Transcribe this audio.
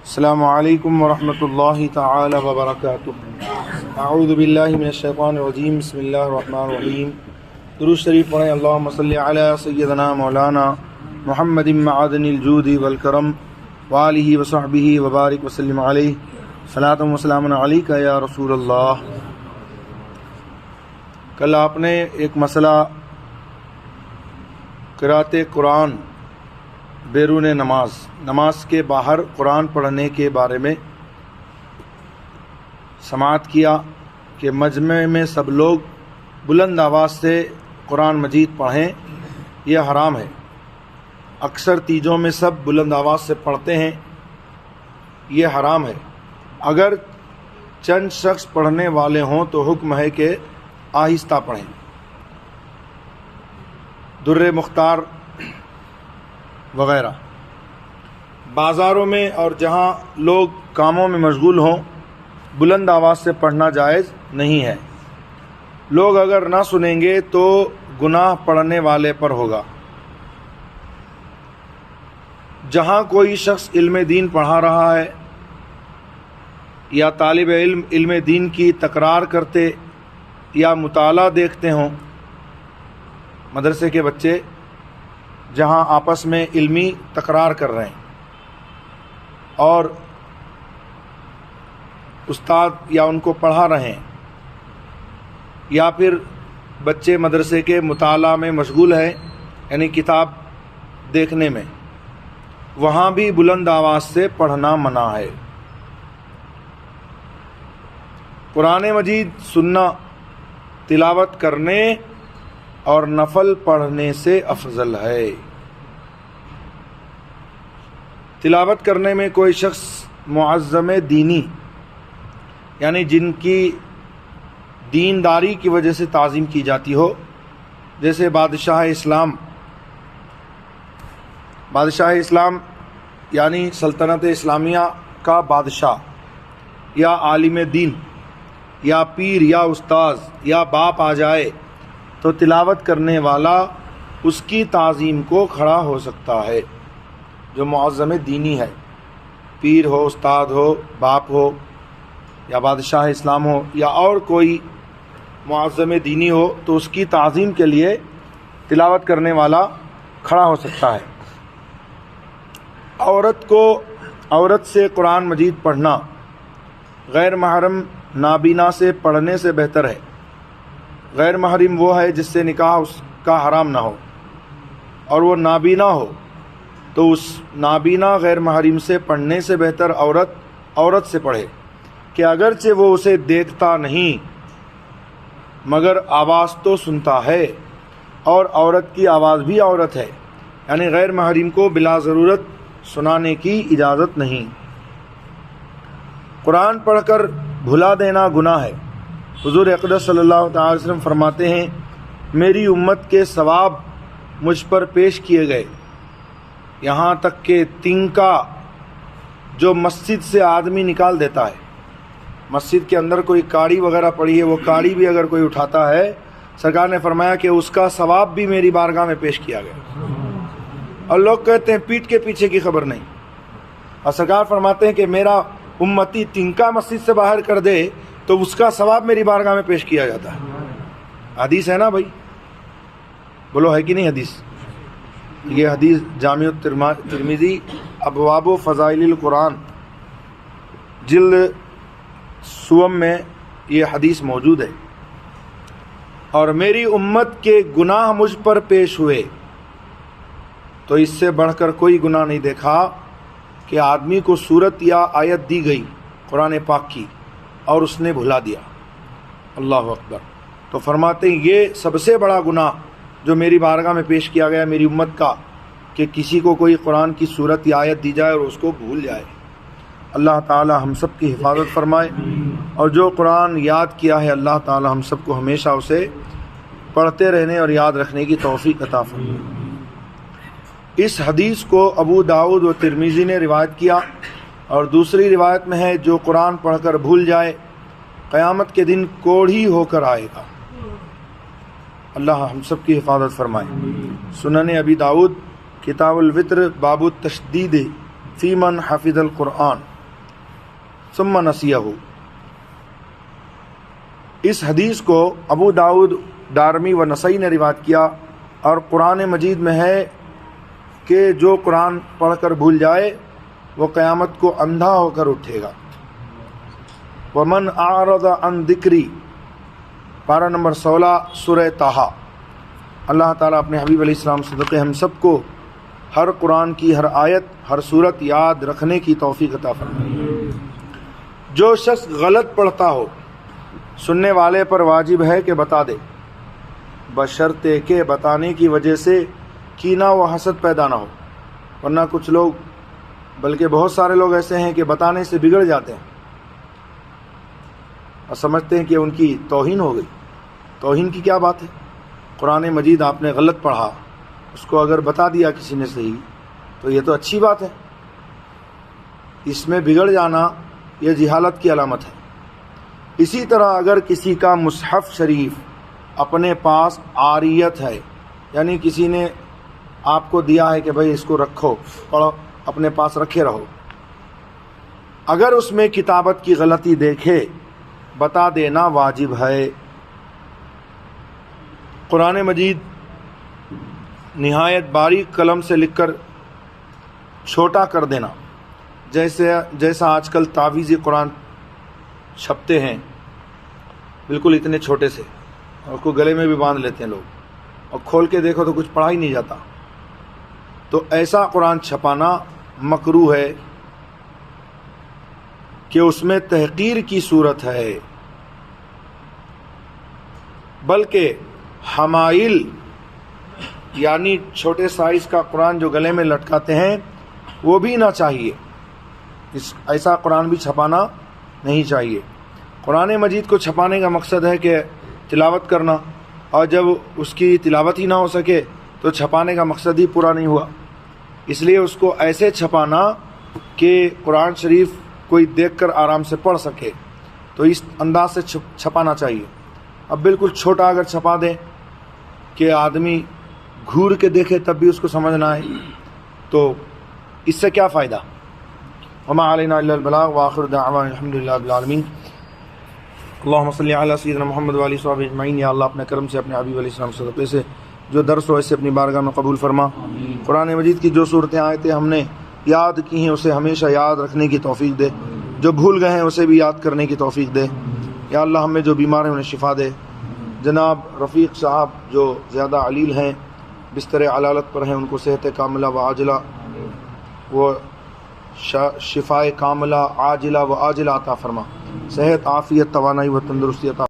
السلام علیکم ورحمۃ اللہ تعالی وبرکاتہ۔ اعوذ باللہ من الشیطان الرجیم، بسم اللہ الرحمن الرحیم۔ درود شریف پڑھیں۔ اللہم صلی علی سیدنا مولانا محمد معدن الجود والکرم وآلہ وصحبہ وبارک وسلم علیہ، صلاۃ و سلام علیک یا رسول اللہ۔ کل آپ نے ایک مسئلہ قرأت قرآن بیرون نماز کے باہر قرآن پڑھنے کے بارے میں سماعت کیا کہ مجمع میں سب لوگ بلند آواز سے قرآن مجید پڑھیں، یہ حرام ہے۔ اکثر تیجوں میں سب بلند آواز سے پڑھتے ہیں، یہ حرام ہے۔ اگر چند شخص پڑھنے والے ہوں تو حکم ہے کہ آہستہ پڑھیں۔ در مختار وغیرہ۔ بازاروں میں اور جہاں لوگ کاموں میں مشغول ہوں بلند آواز سے پڑھنا جائز نہیں ہے۔ لوگ اگر نہ سنیں گے تو گناہ پڑھنے والے پر ہوگا۔ جہاں کوئی شخص علم دین پڑھا رہا ہے یا طالب علم علم دین کی تکرار کرتے یا مطالعہ دیکھتے ہوں، مدرسے کے بچے جہاں آپس میں علمی تکرار کر رہے ہیں اور استاد یا ان کو پڑھا رہے ہیں، یا پھر بچے مدرسے کے مطالعہ میں مشغول ہیں، یعنی کتاب دیکھنے میں، وہاں بھی بلند آواز سے پڑھنا منع ہے۔ قرآن مجید سننا تلاوت کرنے اور نفل پڑھنے سے افضل ہے۔ تلاوت کرنے میں کوئی شخص معظم دینی، یعنی جن کی دینداری کی وجہ سے تعظیم کی جاتی ہو، جیسے بادشاہ اسلام یعنی سلطنت اسلامیہ کا بادشاہ، یا عالم دین، یا پیر، یا استاذ، یا باپ آ جائے تو تلاوت کرنے والا اس کی تعظیم کو کھڑا ہو سکتا ہے۔ جو معظم دینی ہے، پیر ہو، استاد ہو، باپ ہو، یا بادشاہ اسلام ہو، یا اور کوئی معظم دینی ہو، تو اس کی تعظیم کے لیے تلاوت کرنے والا کھڑا ہو سکتا ہے۔ عورت سے قرآن مجید پڑھنا غیر محرم نابینا سے پڑھنے سے بہتر ہے۔ غیر محرم وہ ہے جس سے نکاح اس کا حرام نہ ہو، اور وہ نابینا ہو تو اس نابینا غیر محرم سے پڑھنے سے بہتر عورت سے پڑھے کہ اگرچہ وہ اسے دیکھتا نہیں مگر آواز تو سنتا ہے، اور عورت کی آواز بھی عورت ہے، یعنی غیر محرم کو بلا ضرورت سنانے کی اجازت نہیں۔ قرآن پڑھ کر بھلا دینا گناہ ہے۔ حضور اقدس صلی اللہ تعالی وسلم فرماتے ہیں، میری امت کے ثواب مجھ پر پیش کیے گئے، یہاں تک کہ تنکا جو مسجد سے آدمی نکال دیتا ہے، مسجد کے اندر کوئی کاڑی وغیرہ پڑی ہے، وہ کاڑی بھی اگر کوئی اٹھاتا ہے، سرکار نے فرمایا کہ اس کا ثواب بھی میری بارگاہ میں پیش کیا گیا۔ اور لوگ کہتے ہیں پیٹھ کے پیچھے کی خبر نہیں، اور سرکار فرماتے ہیں کہ میرا امتی تنکا مسجد سے باہر کر دے تو اس کا ثواب میری بارگاہ میں پیش کیا جاتا ہے۔ حدیث ہے نا بھائی، بولو ہے کہ نہیں حدیث؟ یہ حدیث جامع ترمذی ابواب فضائل القرآن جلد سوم میں یہ حدیث موجود ہے۔ اور میری امت کے گناہ مجھ پر پیش ہوئے تو اس سے بڑھ کر کوئی گناہ نہیں دیکھا کہ آدمی کو صورت یا آیت دی گئی قرآن پاک کی اور اس نے بھلا دیا۔ اللہ اکبر۔ تو فرماتے ہیں یہ سب سے بڑا گناہ جو میری بارگاہ میں پیش کیا گیا میری امت کا، کہ کسی کو کوئی قرآن کی صورت یا آیت دی جائے اور اس کو بھول جائے۔ اللہ تعالی ہم سب کی حفاظت فرمائے، اور جو قرآن یاد کیا ہے اللہ تعالی ہم سب کو ہمیشہ اسے پڑھتے رہنے اور یاد رکھنے کی توفیق عطا فرمائے۔ اس حدیث کو ابو داؤد و ترمذی نے روایت کیا، اور دوسری روایت میں ہے جو قرآن پڑھ کر بھول جائے قیامت کے دن کوڑھی ہو کر آئے گا۔ اللہ ہم سب کی حفاظت فرمائے۔ سنن ابی داؤد کتاب الوتر باب التشدید فی من حفظ القرآن۔ ثم نسیہ. اس حدیث کو ابو داؤد، دارمی و نسائی نے روایت کیا، اور قرآن مجید میں ہے کہ جو قرآن پڑھ کر بھول جائے وہ قیامت کو اندھا ہو کر اٹھے گا. ومن اعرض عن ذکری، پارہ نمبر 16 سورہ طٰہٰ. اللہ تعالیٰ اپنے حبیب علیہ السلام صدقے ہم سب کو ہر قرآن کی ہر آیت، ہر صورت یاد رکھنے کی توفیق عطا فرمائے. جو شخص غلط پڑھتا ہو سننے والے پر واجب ہے کہ بتا دے، بشرطے کہ بتانے کی وجہ سے کینہ و حسد پیدا نہ ہو. ورنہ کچھ لوگ، بلکہ بہت سارے لوگ ایسے ہیں کہ بتانے سے بگڑ جاتے ہیں اور سمجھتے ہیں کہ ان کی توہین ہو گئی. توہین کی کیا بات ہے؟ قرآن مجید آپ نے غلط پڑھا، اس کو اگر بتا دیا کسی نے صحیح تو یہ تو اچھی بات ہے. اس میں بگڑ جانا یہ جہالت کی علامت ہے. اسی طرح اگر کسی کا مصحف شریف اپنے پاس عاریت ہے، یعنی کسی نے آپ کو دیا ہے کہ بھئی اس کو رکھو، پڑھو، اپنے پاس رکھے رہو، اگر اس میں کتابت کی غلطی دیکھے بتا دینا واجب ہے. قرآن مجید نہایت باریک قلم سے لکھ کر چھوٹا کر دینا، جیسا آج کل تعویذ قرآن چھپتے ہیں بالکل اتنے چھوٹے سے، اور اس کو گلے میں بھی باندھ لیتے ہیں لوگ، اور کھول کے دیکھو تو کچھ پڑھا ہی نہیں جاتا. تو ایسا قرآن چھپانا مکروہ ہے کہ اس میں تحقیر کی صورت ہے. بلکہ حمائل یعنی چھوٹے سائز کا قرآن جو گلے میں لٹکاتے ہیں وہ بھی نہ چاہیے. ایسا قرآن بھی چھپانا نہیں چاہیے. قرآن مجید کو چھپانے کا مقصد ہے کہ تلاوت کرنا، اور جب اس کی تلاوت ہی نہ ہو سکے تو چھپانے کا مقصد ہی پورا نہیں ہوا. اس لیے اس کو ایسے چھپانا کہ قرآن شریف کوئی دیکھ کر آرام سے پڑھ سکے، تو اس انداز سے چھپانا چاہیے. اب بالکل چھوٹا اگر چھپا دیں کہ آدمی گھور کے دیکھے تب بھی اس کو سمجھ نہ آئے تو اس سے کیا فائدہ. وما علینا الا البلاغ وآخر دعوانا الحمدللہ رب العالمین. اللہم صلی علی سیدنا محمد وعلی صحابہ اجمعین. یا اللہ اپنے کرم سے اپنے حبیب علیہ السلام صدقے سے جو درس ہو ایسے اپنی بارگاہ میں قبول فرما. قرآن مجید کی جو صورتیں آیتیں ہم نے یاد کی ہیں اسے ہمیشہ یاد رکھنے کی توفیق دے، جو بھول گئے ہیں اسے بھی یاد کرنے کی توفیق دے. یا اللہ ہمیں جو بیمار ہیں انہیں شفا دے. جناب رفیق صاحب جو زیادہ علیل ہیں، بستر علالت پر ہیں، ان کو صحت کاملہ و عاجلہ وہ شفائے کاملہ عاجلہ و عاجلہ عطا فرما. صحت، عافیت، توانائی و تندرستی عطا